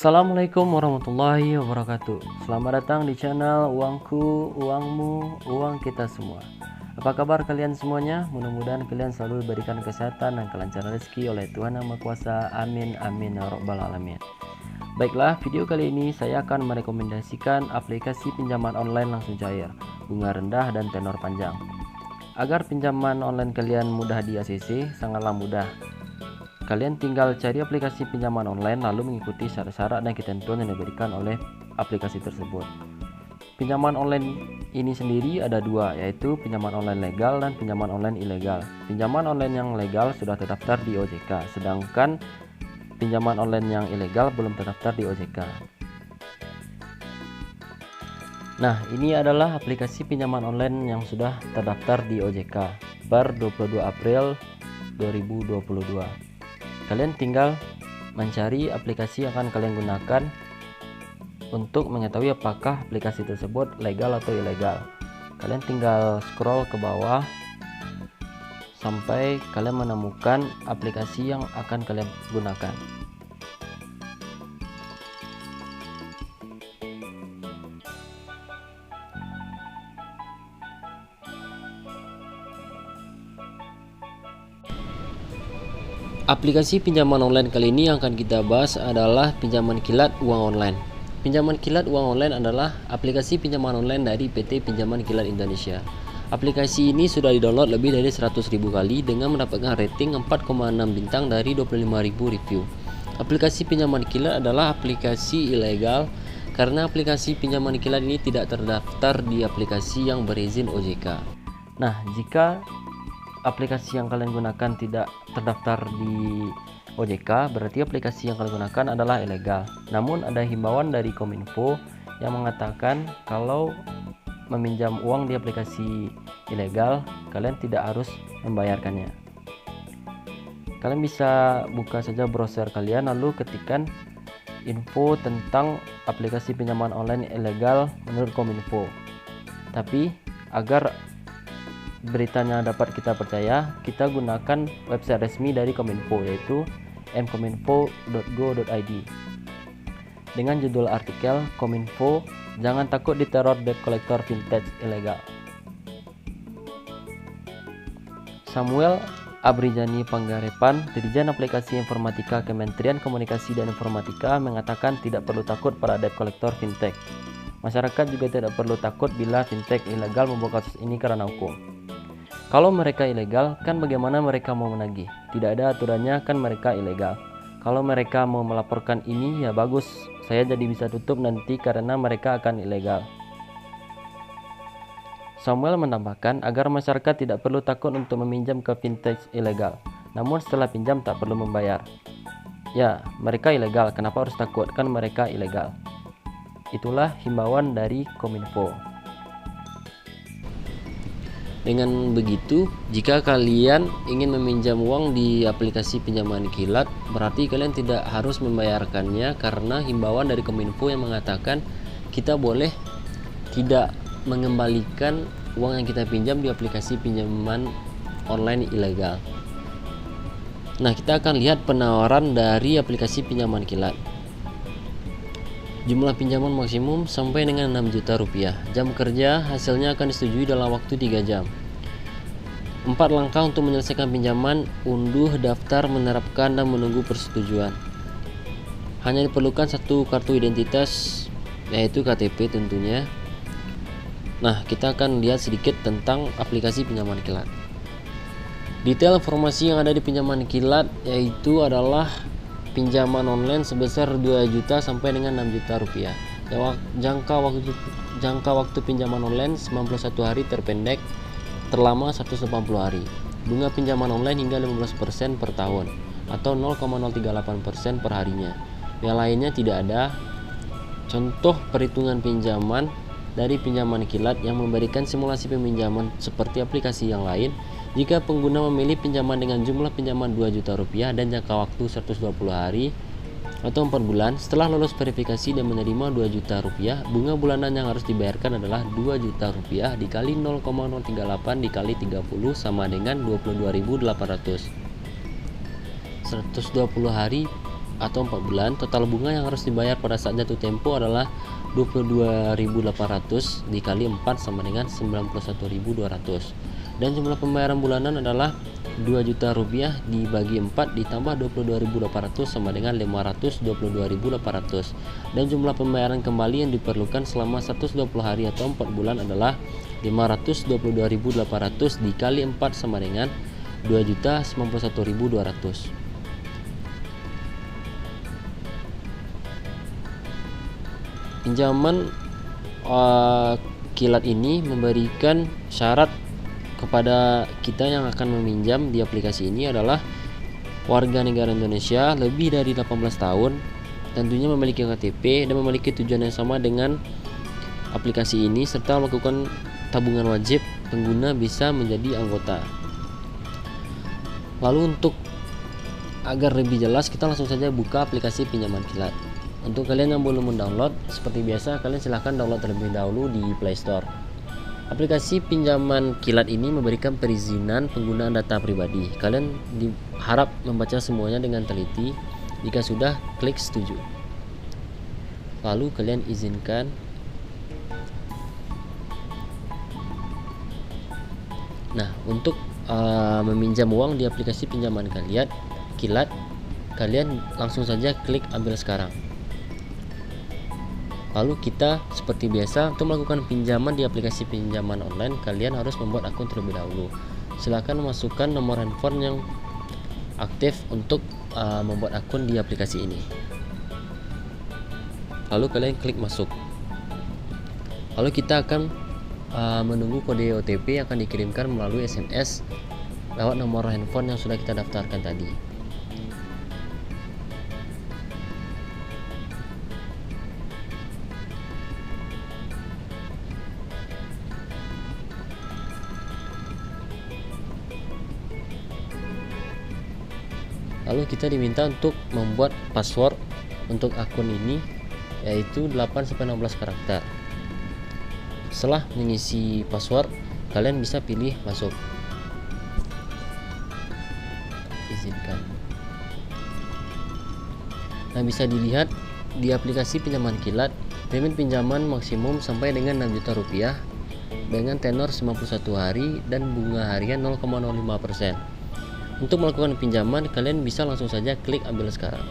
Assalamualaikum warahmatullahi wabarakatuh. Selamat datang di channel Uangku, Uangmu, Uang Kita Semua. Apa kabar kalian semuanya? Mudah-mudahan kalian selalu diberikan kesehatan dan kelancaran rezeki oleh Tuhan Yang Maha Kuasa. Amin amin ya rabbal alamin. Baiklah, video kali ini saya akan merekomendasikan aplikasi pinjaman online langsung cair, bunga rendah dan tenor panjang. Agar pinjaman online kalian mudah di ACC, sangatlah mudah. Kalian tinggal cari aplikasi pinjaman online lalu mengikuti syarat-syarat dan ketentuan yang diberikan oleh aplikasi tersebut. Pinjaman online ini sendiri ada dua, yaitu pinjaman online legal dan pinjaman online ilegal. Pinjaman online yang legal sudah terdaftar di OJK, sedangkan pinjaman online yang ilegal belum terdaftar di OJK. Nah, ini adalah aplikasi pinjaman online yang sudah terdaftar di OJK per 22 April 2022. Kalian tinggal mencari aplikasi yang akan kalian gunakan untuk mengetahui apakah aplikasi tersebut legal atau ilegal. Kalian tinggal scroll ke bawah sampai kalian menemukan aplikasi yang akan kalian gunakan. Aplikasi pinjaman online kali ini yang akan kita bahas adalah pinjaman kilat uang online. Pinjaman kilat uang online adalah aplikasi pinjaman online dari PT Pinjaman Kilat Indonesia. Aplikasi ini sudah didownload lebih dari 100.000 kali dengan mendapatkan rating 4,6 bintang dari 25.000 review. Aplikasi pinjaman kilat adalah aplikasi ilegal karena aplikasi pinjaman kilat ini tidak terdaftar di aplikasi yang berizin OJK. Nah, jika aplikasi yang kalian gunakan tidak terdaftar di OJK, berarti aplikasi yang kalian gunakan adalah ilegal. Namun ada himbauan dari Kominfo yang mengatakan kalau meminjam uang di aplikasi ilegal, kalian tidak harus membayarkannya. Kalian bisa buka saja browser kalian lalu ketikkan info tentang aplikasi pinjaman online ilegal menurut Kominfo. Tapi agar beritanya dapat kita percaya, kita gunakan website resmi dari Kominfo, yaitu mkominfo.go.id. Dengan judul artikel Kominfo, jangan takut diteror debt collector vintage ilegal. Samuel Abrijani Panggarepan, Dirjen Aplikasi Informatika Kementerian Komunikasi dan Informatika, mengatakan tidak perlu takut pada debt collector fintech. Masyarakat juga tidak perlu takut bila fintech ilegal membawa kasus ini karena hukum. Kalau mereka ilegal, kan bagaimana mereka mau menagih? Tidak ada aturannya, kan mereka ilegal. Kalau mereka mau melaporkan ini, ya bagus, saya jadi bisa tutup nanti karena mereka akan ilegal. Samuel menambahkan agar masyarakat tidak perlu takut untuk meminjam ke fintech ilegal. Namun setelah pinjam tak perlu membayar. Ya, mereka ilegal, kenapa harus takut? Kan mereka ilegal. Itulah himbauan dari Kominfo. Dengan begitu, jika kalian ingin meminjam uang di aplikasi pinjaman kilat, berarti kalian tidak harus membayarkannya karena himbauan dari Kominfo yang mengatakan kita boleh tidak mengembalikan uang yang kita pinjam di aplikasi pinjaman online ilegal. Nah, kita akan lihat penawaran dari aplikasi pinjaman kilat. Jumlah pinjaman maksimum sampai dengan 6 juta rupiah. Jam kerja hasilnya akan disetujui dalam waktu 3 jam. 4 langkah untuk menyelesaikan pinjaman: unduh, daftar, menerapkan, dan menunggu persetujuan. Hanya diperlukan satu kartu identitas, yaitu KTP tentunya. Nah, kita akan lihat sedikit tentang aplikasi pinjaman kilat. Detail informasi yang ada di pinjaman kilat yaitu adalah pinjaman online sebesar 2 juta sampai dengan 6 juta rupiah. Jangka waktu pinjaman online 91 hari terpendek, terlama 180 hari. Bunga pinjaman online hingga 15% per tahun atau 0,038% per harinya. Yang lainnya tidak ada. Contoh perhitungan pinjaman dari pinjaman kilat yang memberikan simulasi peminjaman seperti aplikasi yang lain. Jika pengguna memilih pinjaman dengan jumlah pinjaman 2 juta rupiah dan jangka waktu 120 hari atau 4 bulan, setelah lolos verifikasi dan menerima 2 juta rupiah, bunga bulanan yang harus dibayarkan adalah 2 juta rupiah dikali 0,038 dikali 30 sama dengan 22.800. 120 hari atau 4 bulan. Total bunga yang harus dibayar pada saat jatuh tempo adalah 22.800 dikali 4 sama dengan 91.200. Dan jumlah pembayaran bulanan adalah 2 juta rupiah dibagi 4 ditambah 22.800 sama dengan 522.800. Dan jumlah pembayaran kembali yang diperlukan selama 120 hari atau 4 bulan adalah 522.800 dikali 4 sama dengan 2.091.200. Pinjaman kilat ini memberikan syarat kepada kita yang akan meminjam di aplikasi ini adalah warga negara Indonesia lebih dari 18 tahun, tentunya memiliki KTP dan memiliki tujuan yang sama dengan aplikasi ini, serta melakukan tabungan wajib. Pengguna bisa menjadi anggota. Lalu untuk agar lebih jelas, kita langsung saja buka aplikasi pinjaman kilat. Untuk kalian yang belum mendownload, seperti biasa kalian silahkan download terlebih dahulu di Play Store. Aplikasi pinjaman kilat ini memberikan perizinan penggunaan data pribadi. Kalian diharap membaca semuanya dengan teliti. Jika sudah, klik setuju. Lalu kalian izinkan. Nah, untuk meminjam uang di aplikasi pinjaman kilat, kalian langsung saja klik ambil sekarang. Lalu kita seperti biasa, untuk melakukan pinjaman di aplikasi pinjaman online, kalian harus membuat akun terlebih dahulu. Silakan masukkan nomor handphone yang aktif untuk membuat akun di aplikasi ini. Lalu kalian klik masuk. Lalu kita akan menunggu kode OTP yang akan dikirimkan melalui SMS lewat nomor handphone yang sudah kita daftarkan tadi. Lalu kita diminta untuk membuat password untuk akun ini, yaitu 8-16 karakter. Setelah mengisi password, kalian bisa pilih masuk. Izinkan. Nah, bisa dilihat di aplikasi pinjaman kilat, limit pinjaman maksimum sampai dengan 6 juta rupiah dengan tenor 91 hari dan bunga harian 0,05%. Untuk melakukan pinjaman, kalian bisa langsung saja klik ambil sekarang.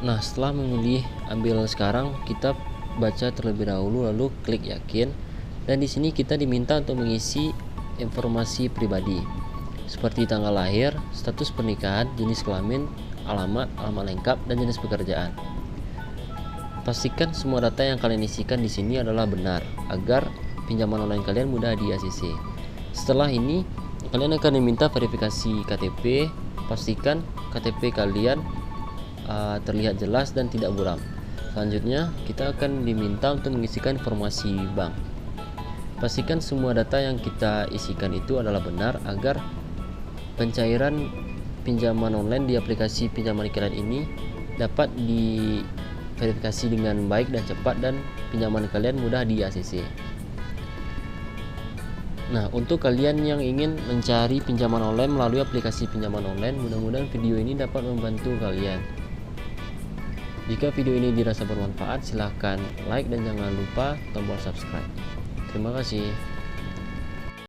Nah, setelah memilih ambil sekarang, kita baca terlebih dahulu lalu klik yakin. Dan di sini kita diminta untuk mengisi informasi pribadi seperti tanggal lahir, status pernikahan, jenis kelamin, alamat lengkap, dan jenis pekerjaan. Pastikan semua data yang kalian isikan di sini adalah benar agar pinjaman online kalian mudah di ACC. Setelah ini, kalian akan diminta verifikasi KTP. Pastikan KTP kalian terlihat jelas dan tidak buram. Selanjutnya, kita akan diminta untuk mengisikan informasi bank. Pastikan semua data yang kita isikan itu adalah benar agar pencairan pinjaman online di aplikasi pinjaman kilat ini dapat diverifikasi dengan baik dan cepat, dan pinjaman kalian mudah di ACC. Nah, untuk kalian yang ingin mencari pinjaman online melalui aplikasi pinjaman online, mudah-mudahan video ini dapat membantu kalian. Jika video ini dirasa bermanfaat, silahkan like dan jangan lupa tombol subscribe. Terima kasih.